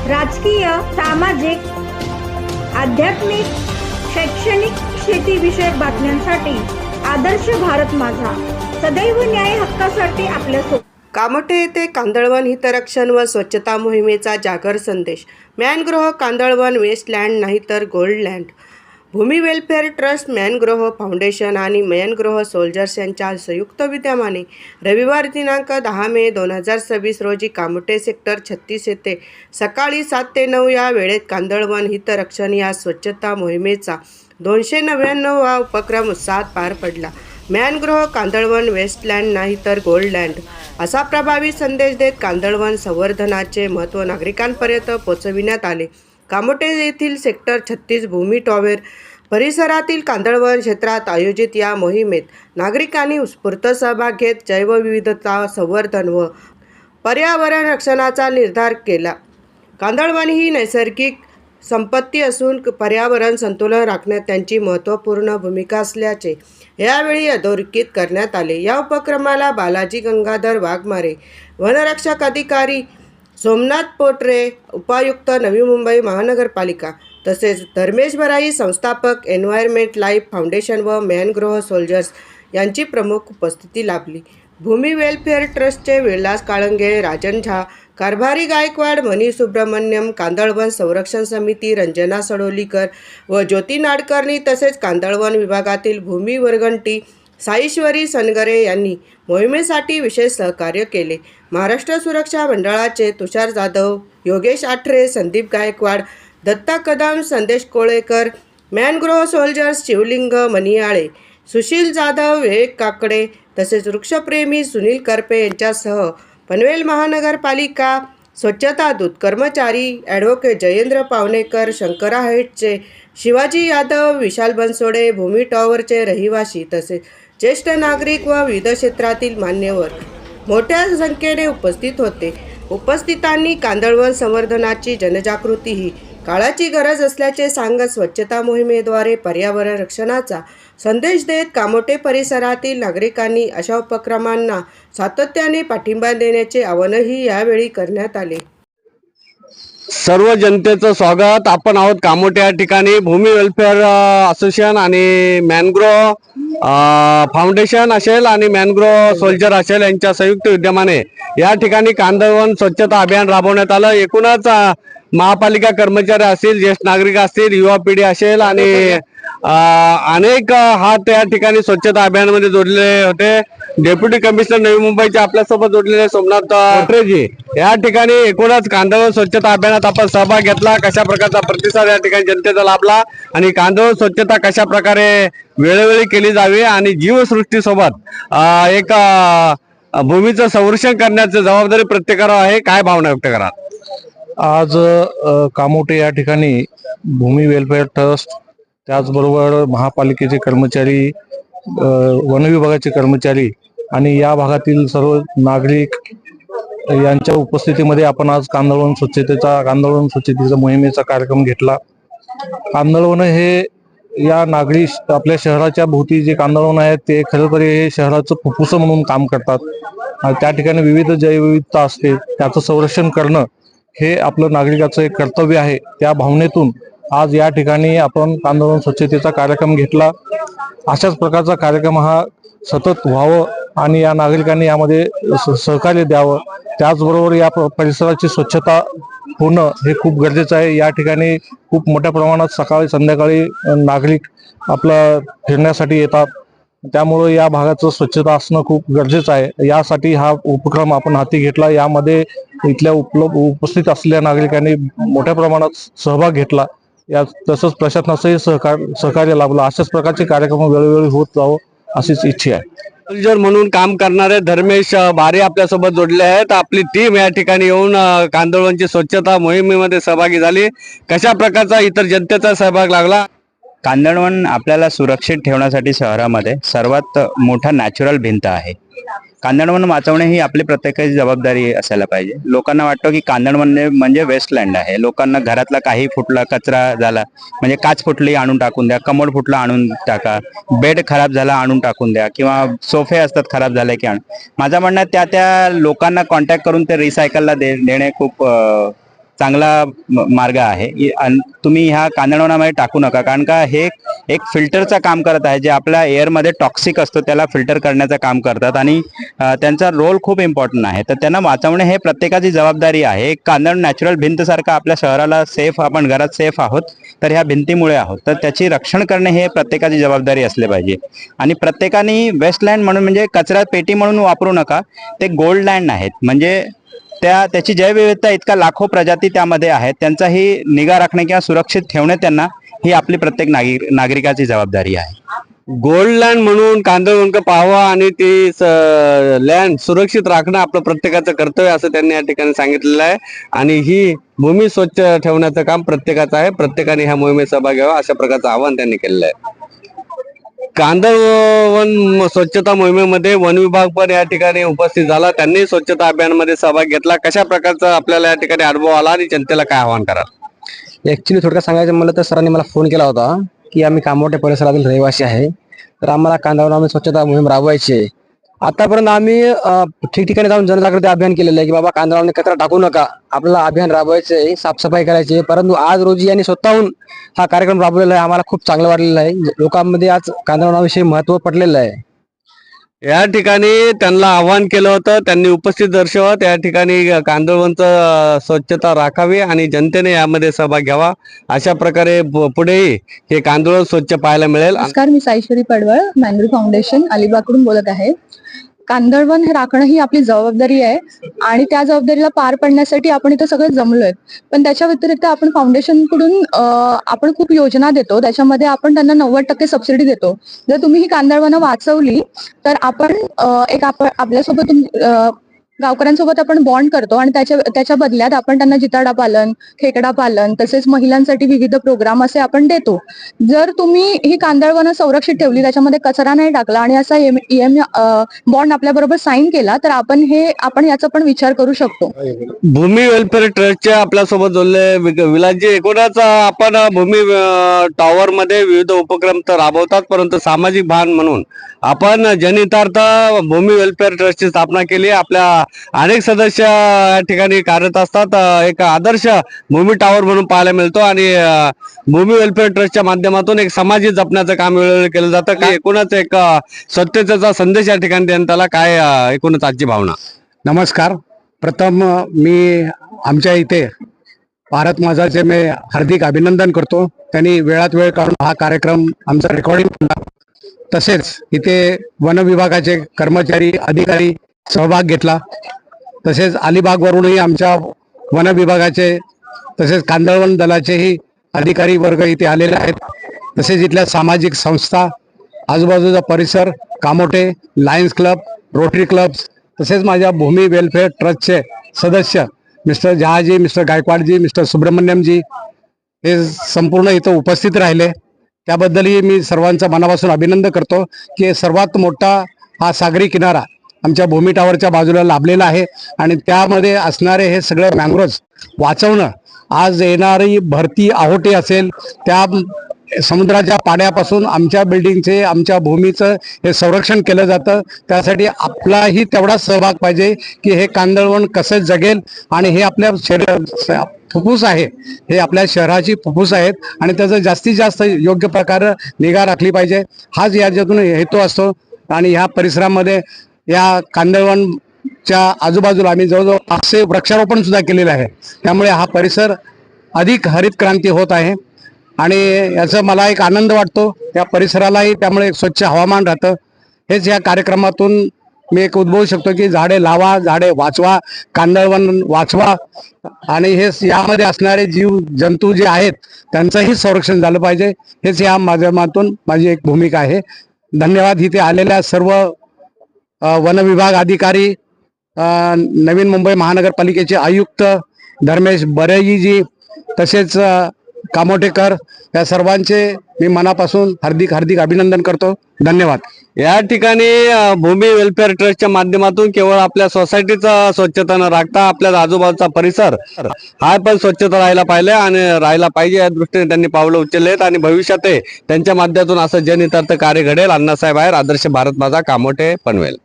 राजकीय, सामाजिक, आध्यात्मिक, शैक्षणिक, शेतीविषयक बातम्यांसाठी आदर्श भारत माझा सदैव न्याय हक्कासाठी आपल्यासोबत. कामोठे येथे कांदळवन हितरक्षण व स्वच्छता मोहिमेचा जागर संदेश. मॅनग्रोव्ह कांदळवन वेस्टलँड नाही तर गोल्डलँड. भूमी वेलफेअर ट्रस्ट, मॅनग्रोव्ह फाउंडेशन आणि मॅनग्रोव्ह सोल्जर्स यांच्या संयुक्त विद्यमाने रविवार दिनांक 10 मे 2026 रोजी कामोठे सेक्टर 36 येथे सकाळी 7 ते 9 या वेळेत कांदळवन हितरक्षण या स्वच्छता मोहिमेचा 299वा उपक्रम उत्साहात पार पडला. मॅनग्रोव्ह कांदळवन वेस्टलँड नाही तर गोल्डलँड असा प्रभावी संदेश देत कांदळवन संवर्धनाचे महत्त्व नागरिकांपर्यंत पोहोचविण्यात आले. कामोठे येथील सेक्टर 36 भूमी टॉवर परिसरातील कांदळवन क्षेत्रात आयोजित या मोहिमेत नागरिकांनी उत्स्फूर्त सहभाग घेत जैवविविधता संवर्धन व पर्यावरण रक्षणाचा निर्धार केला. कांदळवन ही नैसर्गिक संपत्ती असून पर्यावरण संतुलन राखण्यात त्यांची महत्त्वपूर्ण भूमिका असल्याचे यावेळी अधोरेखित करण्यात आले. या उपक्रमाला बालाजी गंगाधर वाघमारे, वनरक्षक अधिकारी सोमनाथ पोटरे, उपायुक्त नवी मुंबई महानगरपालिका तसेच धर्मेश बराई, संस्थापक एन्व्हायरमेंट लाईफ फाउंडेशन व मॅनग्रोव्ह सोल्जर्स यांची प्रमुख उपस्थिती लाभली. भूमी वेलफेअर ट्रस्टचे विलास काळंगे, राजन झा, कारभारी गायकवाड, मनी सुब्रमण्यम, कांदळवन संरक्षण समिती रंजना सडोलीकर व ज्योती नाडकर्णी तसेच कांदळवन विभागातील भूमी वर्गंटी साईश्वरी सनगरे यांनी मोहिमेसाठी विशेष सहकार्य केले. महाराष्ट्र सुरक्षा मंडळाचे तुषार जाधव, योगेश आठरे, संदीप गायकवाड, दत्ता कदम, संदेश कोळेकर, मॅनग्रोव्ह सोल्जर्स शिवलिंग मनियाळे, सुशील जाधव, विवेक काकडे तसेच वृक्षप्रेमी सुनील करपे यांच्यासह पनवेल महानगरपालिका स्वच्छता दूत कर्मचारी ॲडव्होकेट जयेंद्र पावणेकर, शंकरा हाईट्सचे शिवाजी यादव, विशाल बनसोडे, भूमी टॉवरचे रहिवासी तसेच ज्येष्ठ नागरिक व विविध क्षेत्रातील मान्यवर मोठ्या संख्येने उपस्थित होते. उपस्थितांनी कांदळवन संवर्धनाची जनजागृती ही काळाची गरज असल्याचे सांगत स्वच्छता मोहिमेद्वारे पर्यावरण रक्षणाचा संदेश देत कामोठे परिसरातील नागरिकांनी अशा उपक्रमांना सातत्याने पाठिंबा देण्याचे आवाहनही यावेळी करण्यात आले. सर्व जनतेचं स्वागत. आपण आहोत कामोठे या ठिकाणी. भूमी वेलफेअर असोसिएशन आणि मॅनग्रोव्ह फाउंडेशन असेल आणि मॅनग्रोव्ह सोल्जर असेल यांच्या संयुक्त विद्यमाने या ठिकाणी कांदळवन स्वच्छता अभियान राबवण्यात आलं. एकूणच महापालिका कर्मचारी असतील, ज्येष्ठ नागरिक असतील, युवा पिढी असेल आणि अनेक हात या ठिकाणी स्वच्छता अभियानामध्ये जोडलेले होते. डेप्युटी कमिशनर नवी मुंबईचे आपल्यासोबत जोडलेले सोमनाथ पोटरेजी या ठिकाणी एकूणच कांदळवन स्वच्छता अभियानात आपण सहभाग घेतला. कशा प्रकारचा प्रतिसाद या ठिकाणी जनतेचा लाभला आणि कांदळवन स्वच्छता कशा प्रकारे वेळोवेळी केली जावी आणि जीवसृष्टीसोबत एक भूमीचं संरक्षण करण्याची जबाबदारी प्रत्येकावर आहे. काय भावना व्यक्त करा? आज कामोठे या ठिकाणी भूमी वेलफेअर ट्रस्ट, त्याचबरोबर महापालिकेचे कर्मचारी, वन विभागाचे कर्मचारी आणि या भागातील सर्व नागरिक यांच्या उपस्थितीमध्ये आपण आज कांदळवन स्वच्छतेचा मोहिमेचा कार्यक्रम घेतला. कांदळवन हे या नागरी आपल्या शहराच्या भोवती जे कांदळवन आहेत ते खरंतर हे शहराचं फुफ्फुस म्हणून काम करतात आणि त्या ठिकाणी विविध जैवविविधता असते, त्याचं संरक्षण करणं हे आपलं नागरिकाचं एक कर्तव्य आहे. त्या भावनेतून आज या ठिकाणी आपण कांदळवन स्वच्छतेचा कार्यक्रम घेतला. अशाच प्रकारचा कार्यक्रम हा सतत व्हावं आणि या नागरिकांनी यामध्ये सहकार्य द्यावं. त्याचबरोबर या परिसराची स्वच्छता होणं हे खूप गरजेचं आहे. या ठिकाणी खूप मोठ्या प्रमाणात सकाळी संध्याकाळी नागरिक आपलं फिरण्यासाठी येतात, त्यामुळे या भागाचं स्वच्छता असणं खूप गरजेचं आहे. यासाठी हा उपक्रम आपण हाती घेतला. यामध्ये इथल्या उपस्थित असलेल्या नागरिकांनी मोठ्या प्रमाणात सहभाग घेतला. तसंच प्रशासनाचंही सहकार्य लाभलं. अशाच प्रकारचे कार्यक्रम वेळोवेळी होत जावं अशीच इच्छा आहे. सोल्जर म्हणून काम करणारे धर्मेश बारे आपल्यासोबत जोडले आहेत. आपली टीम या ठिकाणी येऊन कांदळवनची स्वच्छता मोहिमेमध्ये सहभागी झाली. कशा प्रकारचा इतर जनतेचा सहभाग लागला? कांदळवन आपल्याला सुरक्षित ठेवण्यासाठी शहरामध्ये सर्वात मोठा नॅचरल भिंत आहे. कांदळवन वाचवणे ही आपली प्रत्येकाची जबाबदारी असायला पाहिजे. लोकांना वाटतं की कांदळवन म्हणजे वेस्टलँड आहे. लोकांना घरातला काही फुटला, कचरा झाला म्हणजे काच फुटली आणून टाकून द्या, कमोड फुटला आणून टाका, बेड खराब झाला आणून टाकून द्या किंवा सोफे असतात खराब झाले की माझं म्हणणं त्या लोकांना कॉन्टॅक्ट करून ते रिसायकलला देणे खूप चांगला मार्ग आहे. तुम्ही ह्या कांदळवनामध्ये टाकू नका, कारण का हे एक फिल्टरचं काम करत आहे, जे आपल्या एअरमध्ये टॉक्सिक असतो त्याला फिल्टर करण्याचं काम करतात आणि त्यांचा रोल खूप इम्पॉर्टंट आहे. तर त्यांना वाचवणे हे प्रत्येकाची जबाबदारी आहे. एक कांदळ नॅचरल भिंत सारखं आपल्या शहराला सेफ, आपण घरात सेफ आहोत तर ह्या भिंतीमुळे आहोत, तर त्याची रक्षण करणे हे प्रत्येकाची जबाबदारी असले पाहिजे. आणि प्रत्येकाने वेस्टलँड म्हणून म्हणजे कचरा पेटी म्हणून वापरू नका, ते गोल्ड लँड आहेत. म्हणजे त्याची जैवविविधता इतका लाखो प्रजाती त्यामध्ये आहेत, त्यांचाही निगा राखणे किंवा सुरक्षित ठेवणे त्यांना ही आपली प्रत्येक नागरिकाची जबाबदारी आहे. गोल्ड लँड म्हणून कांदळवन पाहावा आणि ती लँड सुरक्षित राखणं आपलं प्रत्येकाचं कर्तव्य असं त्यांनी या ठिकाणी सांगितलेलं आहे. आणि ही भूमी स्वच्छ ठेवण्याचं काम प्रत्येकाचं आहे. प्रत्येकाने ह्या मोहिमेत सहभाग घ्यावा अशा प्रकारचं आवाहन त्यांनी केलेलं आहे. कांदळवन स्वच्छता मोहिमेमध्ये वन विभाग पण या ठिकाणी उपस्थित झाला. त्यांनी स्वच्छता अभियानामध्ये सहभाग घेतला. कशा प्रकारचा आपल्याला या ठिकाणी अनुभव आला आणि जनतेला काय आवाहन कराल? ऍक्च्युली थोडक्यात सांगायचं म्हणलं तर सरांनी मला फोन केला होता की आम्ही कामोठे परिसरातील रहिवासी आहे, तर आम्हाला कांदळवनामध्ये स्वच्छता मोहीम राबवायची आहे. आतापर्यंत आम्ही ठिकठिकाणी जाऊन जनजागृती अभियान केलेलं आहे की बाबा कांदळवनामध्ये कचरा टाकू नका, आपल्याला अभियान राबवायचं आहे, साफसफाई करायची आहे. परंतु आज रोजी यांनी स्वतःहून हा कार्यक्रम राबवलेला आहे. आम्हाला खूप चांगलं वाटलेलं आहे. लोकांमध्ये आज कांदळवनाविषयी महत्त्व पडलेलं आहे. या ठिकाणी त्यांना आवाहन केलं होतं, त्यांनी उपस्थित दर्शवत या ठिकाणी कांदळवनचं स्वच्छता राखावी आणि जनतेने यामध्ये सहभाग घ्यावा. अशा प्रकारे पुढेही हे कांदळवन स्वच्छ पाहायला मिळेल. नमस्कार, मी साईश्वरी पडवळ, मॅनग्रो फाउंडेशन अलिबागकडून बोलत आहे. कांदळवन हे राखणं ही आपली जबाबदारी आहे आणि त्या जबाबदारीला पार पाडण्यासाठी आपण इथं सगळे जमलोय. पण त्याच्या व्यतिरिक्त आपण फाउंडेशनकडून आपण खूप योजना देतो, त्याच्यामध्ये आपण त्यांना 90% सबसिडी देतो. जर तुम्ही ही कांदळवनं वाचवली तर आपण आपल्यासोबत गावकऱ्यांसोबत आपण बॉन्ड करतो आणि त्याच्या बदल्यात आपण त्यांना जिताडा पालन, खेकडा पालन तसेच महिलांसाठी विविध प्रोग्राम असे आपण देतो. जर तुम्ही ही कांदळवनं संरक्षित ठेवली, त्याच्यामध्ये कचरा नाही टाकला आणि असा बॉन्ड आपल्या बरोबर साईन केला तर आपण याचा पण विचार करू शकतो. भूमी वेलफेअर ट्रस्टचे आपल्यासोबत जोडले विलासजी, एकूणच आपण भूमी टॉवर मध्ये विविध उपक्रम तर राबवतात, परंतु सामाजिक भान म्हणून आपण जनहितार्थ भूमी वेलफेअर ट्रस्टची स्थापना केली. आपल्या अनेक सदस्य या ठिकाणी कार्यरत असतात. एक आदर्श भूमी टॉवर म्हणून पाहायला मिळतो आणि भूमी वेलफेअर ट्रस्टच्या माध्यमातून एक समाज जपण्याचं काम वेळोवेळी केलं जातं. काय एकूणच एक स्वच्छतेचा संदेश या ठिकाणी देण्यात काय एकूणच आजची भावना? नमस्कार. प्रथम मी आमच्या इथे भारत माझाचे मी हार्दिक अभिनंदन करतो. त्यांनी वेळात वेळ काढून हा कार्यक्रम आमचा रेकॉर्डिंग केला. तसेच इथे वन विभागाचे कर्मचारी अधिकारी सहभाग घेतला. तसेच अलिबागवरूनही आमच्या वन विभागाचे तसेच कांदळवन दलाचेही अधिकारी वर्ग इथे आलेले आहेत. तसेच इथल्या सामाजिक संस्था, आजूबाजूचा परिसर, Kamothe, lions club, rotary clubs, तसेच माझ्या भूमी वेलफेअर ट्रस्टचे सदस्य मिस्टर जहाजी, मिस्टर गायकवाडजी, मिस्टर सुब्रमण्यमजी हे संपूर्ण इथं उपस्थित राहिले. त्याबद्दलही मी सर्वांचं मनापासून अभिनंदन करतो की सर्वात मोठा हा सागरी किनारा आमच्या भूमी टॉवरच्या बाजूला लाभलेला आहे आणि त्यामध्ये असणारे हे सगळं मॅंग्रोव्ज वाचवणं, आज येणारी भरती आहोटी असेल त्या समुद्राच्या पाण्यापासून आमच्या बिल्डिंगचे, आमच्या भूमीचं हे संरक्षण केलं जातं. त्यासाठी आपलाही तेवढाच सहभाग पाहिजे की हे कांदळवन कसं जगेल आणि हे आपल्या फुफ्फुस आहे, हे आपल्या शहराची फुफ्फुस आहेत आणि त्याचं जास्तीत जास्त योग्य प्रकारे निगा राखली पाहिजे. हाच याच्यातून हेतू असतो. आणि ह्या परिसरामध्ये या कांदळवनच्या आजूबाजूला आम्ही जवळजवळ 500 वृक्षारोपण सुद्धा केलेलं आहे. त्यामुळे हा परिसर अधिक हरित क्रांती होत आहे आणि याचा मला एक आनंद वाटतो. त्या परिसरालाही त्यामुळे एक स्वच्छ हवामान राहतं. हेच या कार्यक्रमातून मी एक उद्भवू शकतो की झाडे लावा, झाडे वाचवा, कांदळवन वाचवा आणि हे यामध्ये असणारे जीव जंतू जे आहेत त्यांचंही संरक्षण झालं पाहिजे. हेच या माध्यमातून माझी एक भूमिका आहे. धन्यवाद. इथे आलेल्या सर्व वन विभाग अधिकारी, नवीन मुंबई महानगरपालिकेचे आयुक्त धर्मेश बरेजीजी, तसेच कामोटेकर, या सर्वांचे मी मनापासून हार्दिक अभिनंदन करतो. धन्यवाद. या ठिकाणी भूमी वेलफेअर ट्रस्टच्या माध्यमातून केवळ आपल्या सोसायटीचा स्वच्छता न राखता आपल्या आजूबाजूचा परिसर हा पण स्वच्छता राहायला पाहिजे या दृष्टीने त्यांनी पावलं उचललेत आणि भविष्यात त्यांच्या माध्यमातून असं जनहितार्थ कार्य घडेल. अण्णासाहेब आहेर, आदर्श भारत माझा, कामोठे, पनवेल.